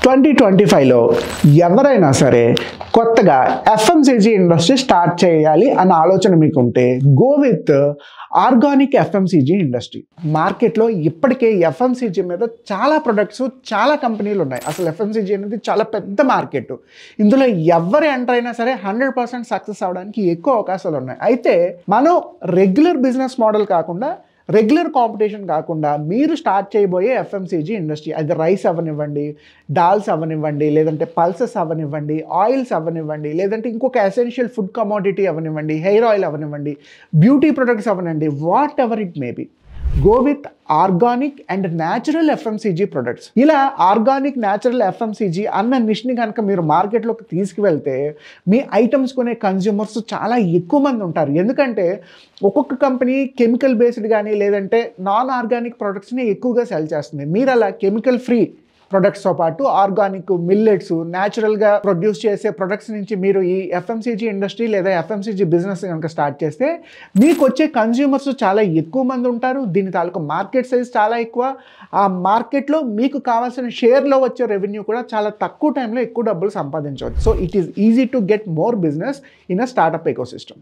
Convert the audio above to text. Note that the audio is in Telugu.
2025లో ఎవరైనా సరే కొత్తగా ఎఫ్ఎంసీజీ ఇండస్ట్రీ స్టార్ట్ చేయాలి అన్న ఆలోచన మీకుంటే go with organic FMCG industry. మార్కెట్లో ఇప్పటికే ఎఫ్ఎంసీజీ మీద చాలా ప్రొడక్ట్స్, చాలా కంపెనీలు ఉన్నాయి. అసలు ఎఫ్ఎంసీజీ అనేది చాలా పెద్ద మార్కెట్. ఇందులో ఎవరు ఎంటర్ అయినా సరే 100% సక్సెస్ అవడానికి ఎక్కువ అవకాశాలు ఉన్నాయి. అయితే మనం రెగ్యులర్ బిజినెస్ మోడల్ కాకుండా, రెగ్యులర్ కాంపిటీషన్ కాకుండా మీరు స్టార్ట్ చేయబోయే ఎఫ్ఎంసీజీ ఇండస్ట్రీ, అది రైస్ అవ్వనివ్వండి, డాల్స్ అవ్వనివ్వండి, లేదంటే పల్సెస్ అవ్వనివ్వండి, ఆయిల్స్ అవ్వనివ్వండి, లేదంటే ఇంకొక ఎసెన్షియల్ ఫుడ్ కమోడిటీ అవ్వనివ్వండి, హెయిర్ ఆయిల్ అవ్వనివ్వండి, బ్యూటీ ప్రొడక్ట్స్ అవ్వనండి, whatever it may be, go with organic and natural FMCG products. ఇలా ఆర్గానిక్ న్యాచురల్ ఎఫ్ఎంసీజీ అన్న నిష్ని కనుక మీరు మార్కెట్లోకి తీసుకువెళ్తే మీ ఐటమ్స్ కొనే కన్జ్యూమర్స్ చాలా ఎక్కువ మంది ఉంటారు. ఎందుకంటే ఒక్కొక్క కంపెనీ కెమికల్ బేస్డ్ కానీ లేదంటే నాన్ ఆర్గానిక్ ప్రొడక్ట్స్ని ఎక్కువగా సెల్ చేస్తుంది. మీరు అలా కెమికల్ ఫ్రీ ప్రొడక్ట్స్తో పాటు ఆర్గానిక్ మిల్లెట్స్, న్యాచురల్గా ప్రొడ్యూస్ చేసే ప్రొడక్ట్స్ నుంచి మీరు ఈ ఎఫ్ఎంసీజీ ఇండస్ట్రీ లేదా ఎఫ్ఎంసీజీ బిజినెస్ కనుక స్టార్ట్ చేస్తే మీకు వచ్చే కన్జ్యూమర్స్ చాలా ఎక్కువ మంది ఉంటారు. దీని తాలూకు మార్కెట్ సైజ్ చాలా ఎక్కువ. ఆ మార్కెట్లో మీకు కావాల్సిన షేర్లో వచ్చే రెవెన్యూ కూడా చాలా తక్కువ టైంలో ఎక్కువ డబ్బులు సంపాదించవచ్చు. So it is easy to get more business in a startup ecosystem.